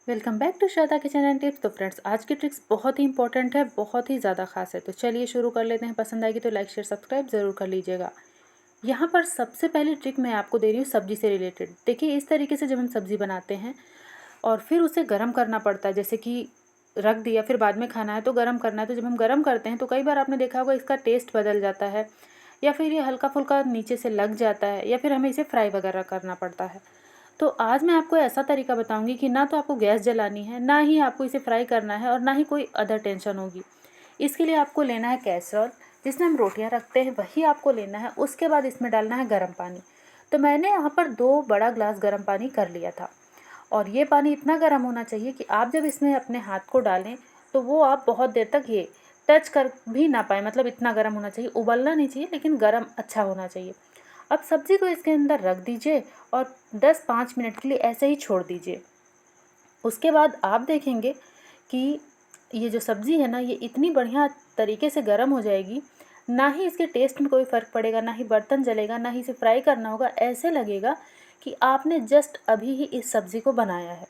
Welcome back to Shraddha kitchen and tips. तो friends, आज की ट्रिक्स बहुत ही इंपॉर्टेंट है, बहुत ही ज़्यादा खास है। तो चलिए शुरू कर लेते हैं। पसंद आएगी तो लाइक शेयर सब्सक्राइब ज़रूर कर लीजिएगा। यहाँ पर सबसे पहली ट्रिक मैं आपको दे रही हूँ सब्जी से रिलेटेड। देखिए, इस तरीके से जब हम सब्ज़ी बनाते हैं और फिर उसे गर्म करना पड़ता है, जैसे कि रख दिया फिर बाद में खाना है तो गर्म करना है, तो जब हम गर्म करते हैं तो कई बार आपने देखा होगा इसका टेस्ट बदल जाता है, या फिर ये हल्का फुल्का नीचे से लग जाता है, या फिर हमें इसे फ्राई वगैरह करना पड़ता है। तो आज मैं आपको ऐसा तरीका बताऊंगी कि ना तो आपको गैस जलानी है, ना ही आपको इसे फ्राई करना है, और ना ही कोई अदर टेंशन होगी। इसके लिए आपको लेना है कैसरोल, जिसमें हम रोटियां रखते हैं, वही आपको लेना है। उसके बाद इसमें डालना है गर्म पानी। तो मैंने यहाँ पर 2 बड़ा ग्लास गर्म पानी कर लिया था, और ये पानी इतना गर्म होना चाहिए कि आप जब इसमें अपने हाथ को डालें तो वो आप बहुत देर तक ये टच कर भी ना पाए, मतलब इतना गर्म होना चाहिए। उबलना नहीं चाहिए, लेकिन गर्म अच्छा होना चाहिए। अब सब्ज़ी को इसके अंदर रख दीजिए और 10-5 मिनट के लिए ऐसे ही छोड़ दीजिए। उसके बाद आप देखेंगे कि ये जो सब्ज़ी है ना, ये इतनी बढ़िया तरीके से गर्म हो जाएगी, ना ही इसके टेस्ट में कोई फ़र्क पड़ेगा, ना ही बर्तन जलेगा, ना ही इसे फ्राई करना होगा। ऐसे लगेगा कि आपने जस्ट अभी ही इस सब्ज़ी को बनाया है।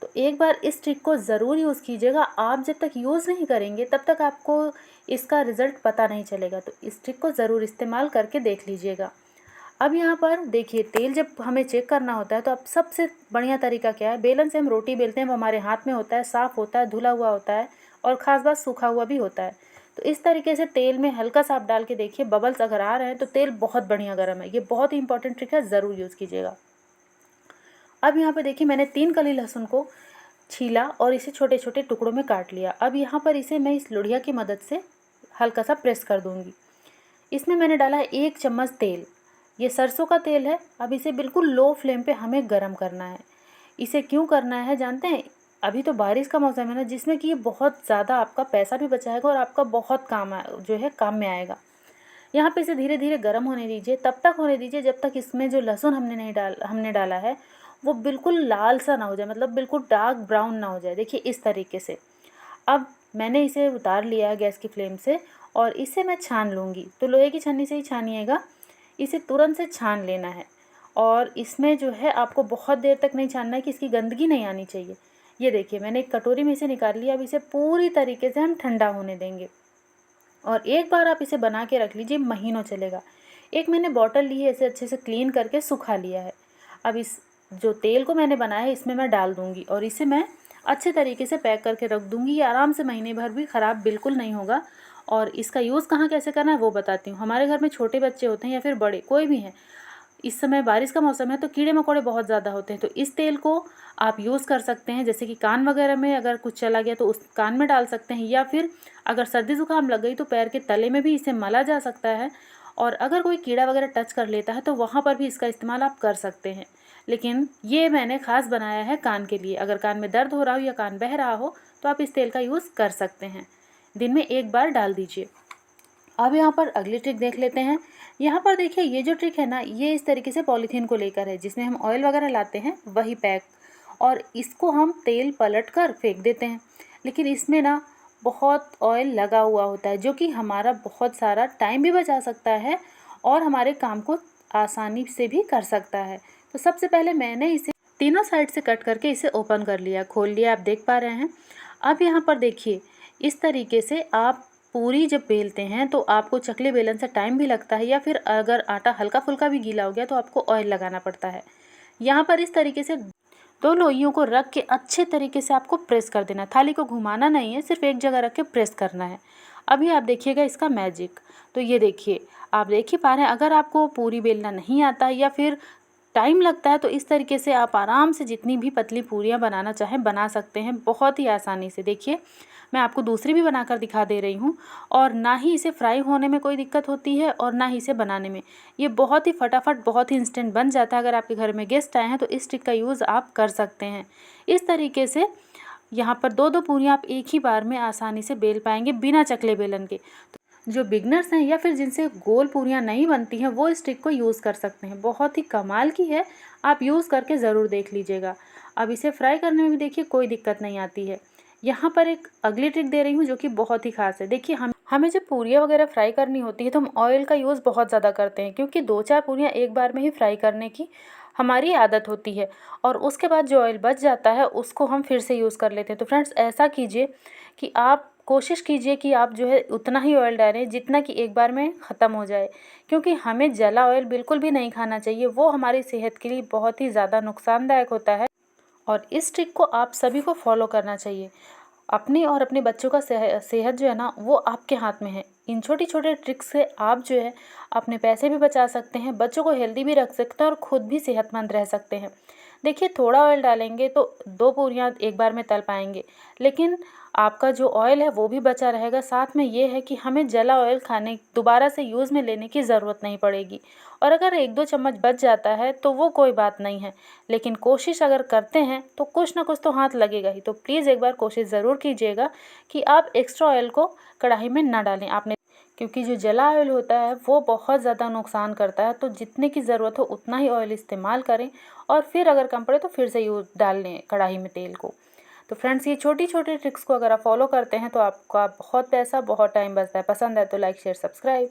तो एक बार इस ट्रिक को ज़रूर यूज़ कीजिएगा। आप जब तक यूज़ नहीं करेंगे तब तक आपको इसका रिज़ल्ट पता नहीं चलेगा। तो इस ट्रिक को ज़रूर इस्तेमाल करके देख लीजिएगा। अब यहाँ पर देखिए, तेल जब हमें चेक करना होता है तो अब सबसे बढ़िया तरीका क्या है, बेलन से हम रोटी बेलते हैं, वो हमारे हाथ में होता है, साफ़ होता है, धुला हुआ होता है, और ख़ास बात सूखा हुआ भी होता है। तो इस तरीके से तेल में हल्का सा आप डाल के देखिए, बबल्स अगर आ रहे हैं तो तेल बहुत बढ़िया गर्म है। ये बहुत ही इंपॉर्टेंट ट्रिक है, ज़रूर यूज़ कीजिएगा। अब यहाँ पे देखिए, मैंने 3 कली लहसुन को छीला और इसे छोटे छोटे टुकड़ों में काट लिया। अब यहाँ पर इसे मैं इस लोढ़िया की मदद से हल्का सा प्रेस कर दूँगी। इसमें मैंने डाला है 1 चम्मच तेल। ये सरसों का तेल है। अब इसे बिल्कुल लो फ्लेम पे हमें गरम करना है। इसे क्यों करना है जानते हैं? अभी तो बारिश का मौसम है ना, जिसमें कि ये बहुत ज़्यादा आपका पैसा भी बचाएगा और आपका बहुत काम में आएगा। यहाँ पे इसे धीरे धीरे गर्म होने दीजिए। तब तक होने दीजिए जब तक इसमें जो लहसुन हमने डाला है वो बिल्कुल लाल सा ना हो जाए, मतलब बिल्कुल डार्क ब्राउन ना हो जाए। देखिए, इस तरीके से। अब मैंने इसे उतार लिया है गैस की फ्लेम से, और इसे मैं छान लूँगी। तो लोहे की छन्नी से ही छानिएगा, इसे तुरंत से छान लेना है। और इसमें जो है आपको बहुत देर तक नहीं छानना है कि इसकी गंदगी नहीं आनी चाहिए। ये देखिए, मैंने एक कटोरी में इसे निकाल लिया। अब इसे पूरी तरीके से हम ठंडा होने देंगे, और एक बार आप इसे बना के रख लीजिए, महीनों चलेगा। एक मैंने बॉटल ली है, इसे अच्छे से क्लीन करके सुखा लिया है। अब इस जो तेल को मैंने बनाया है इसमें मैं डाल दूँगी, और इसे मैं अच्छे तरीके से पैक करके रख दूँगी। ये आराम से महीने भर भी ख़राब बिल्कुल नहीं होगा। और इसका यूज़ कहाँ कैसे करना है वो बताती हूँ। हमारे घर में छोटे बच्चे होते हैं या फिर बड़े, कोई भी हैं, इस समय बारिश का मौसम है तो कीड़े मकोड़े बहुत ज़्यादा होते हैं। तो इस तेल को आप यूज़ कर सकते हैं, जैसे कि कान वगैरह में अगर कुछ चला गया तो उस कान में डाल सकते हैं, या फिर अगर सर्दी ज़ुकाम लग गई तो पैर के तले में भी इसे मला जा सकता है। और अगर कोई कीड़ा वगैरह टच कर लेता है तो वहाँ पर भी इसका इस्तेमाल आप कर सकते हैं। लेकिन ये मैंने ख़ास बनाया है कान के लिए। अगर कान में दर्द हो रहा हो या कान बह रहा हो तो आप इस तेल का यूज़ कर सकते हैं। दिन में 1 बार डाल दीजिए। अब यहाँ पर अगली ट्रिक देख लेते हैं। यहाँ पर देखिए, ये जो ट्रिक है ना, ये इस तरीके से पॉलीथीन को लेकर है, जिसमें हम ऑयल वगैरह लाते हैं वही पैक, और इसको हम तेल पलट कर फेंक देते हैं। लेकिन इसमें ना बहुत ऑयल लगा हुआ होता है, जो कि हमारा बहुत सारा टाइम भी बचा सकता है और हमारे काम को आसानी से भी कर सकता है। तो सबसे पहले मैंने इसे तीनों साइड से कट करके इसे ओपन कर लिया, खोल लिया, आप देख पा रहे हैं। अब यहाँ पर देखिए, इस तरीके से आप पूरी जब बेलते हैं तो आपको चकले बेलन से टाइम भी लगता है, या फिर अगर आटा हल्का फुल्का भी गीला हो गया तो आपको ऑयल लगाना पड़ता है। यहाँ पर इस तरीके से 2 लोइयों को रख के अच्छे तरीके से आपको प्रेस कर देना है। थाली को घुमाना नहीं है, सिर्फ एक जगह रख के प्रेस करना है। अभी आप देखिएगा इसका मैजिक। तो ये देखिए, आप देख ही पा रहे हैं। अगर आपको पूरी बेलना नहीं आता है या फिर टाइम लगता है तो इस तरीके से आप आराम से जितनी भी पतली पूरियाँ बनाना चाहें बना सकते हैं, बहुत ही आसानी से। देखिए, मैं आपको दूसरी भी बनाकर दिखा दे रही हूँ, और ना ही इसे फ्राई होने में कोई दिक्कत होती है और ना ही इसे बनाने में। ये बहुत ही फटाफट, बहुत ही इंस्टेंट बन जाता है। अगर आपके घर में गेस्ट आए हैं तो इस ट्रिक का यूज़ आप कर सकते हैं। इस तरीके से यहाँ पर 2-2 पूरियाँ आप एक ही बार में आसानी से बेल पाएंगे, बिना चकले बेलन के। जो बिगनर्स हैं या फिर जिनसे गोल पूरियाँ नहीं बनती हैं, वो इस ट्रिक को यूज़ कर सकते हैं। बहुत ही कमाल की है, आप यूज़ करके ज़रूर देख लीजिएगा। अब इसे फ्राई करने में भी देखिए कोई दिक्कत नहीं आती है। यहाँ पर एक अगली ट्रिक दे रही हूँ जो कि बहुत ही ख़ास है। देखिए, हमें जब पूरियाँ वगैरह फ्राई करनी होती है तो हम ऑयल का यूज़ बहुत ज़्यादा करते हैं, क्योंकि 2-4 पूरियाँ एक बार में ही फ्राई करने की हमारी आदत होती है और उसके बाद जो ऑयल बच जाता है उसको हम फिर से यूज़ कर लेते हैं। तो फ्रेंड्स ऐसा कीजिए कि आप कोशिश कीजिए कि आप जो है उतना ही ऑयल डालें जितना कि एक बार में ख़त्म हो जाए, क्योंकि हमें जला ऑयल बिल्कुल भी नहीं खाना चाहिए, वो हमारी सेहत के लिए बहुत ही ज़्यादा नुकसानदायक होता है और इस ट्रिक को आप सभी को फॉलो करना चाहिए। अपने और अपने बच्चों का सेहत जो है ना वो आपके हाथ में है। इन छोटी छोटे ट्रिक्स से आप जो है अपने पैसे भी बचा सकते हैं, बच्चों को हेल्दी भी रख सकते हैं और ख़ुद भी सेहतमंद रह सकते हैं। देखिए थोड़ा ऑयल डालेंगे तो 2 पूरियाँ एक बार में तल पाएंगे, लेकिन आपका जो ऑयल है वो भी बचा रहेगा। साथ में ये है कि हमें जला ऑयल खाने दोबारा से यूज़ में लेने की ज़रूरत नहीं पड़ेगी और अगर 1-2 चम्मच बच जाता है तो वो कोई बात नहीं है, लेकिन कोशिश अगर करते हैं तो कुछ ना कुछ तो हाथ लगेगा ही। तो प्लीज़ एक बार कोशिश ज़रूर कीजिएगा कि आप एक्स्ट्रा ऑयल को कढ़ाई में ना डालें आपने, क्योंकि जो जला ऑयल होता है वो बहुत ज़्यादा नुकसान करता है। तो जितने की ज़रूरत हो उतना ही ऑयल इस्तेमाल करें और फिर अगर कम पड़े तो फिर से यूज़ डाल लें कढ़ाई में तेल को। तो फ्रेंड्स ये छोटी छोटी ट्रिक्स को अगर आप फॉलो करते हैं तो आपका बहुत पैसा बहुत टाइम बचता है। पसंद है तो लाइक शेयर सब्सक्राइब।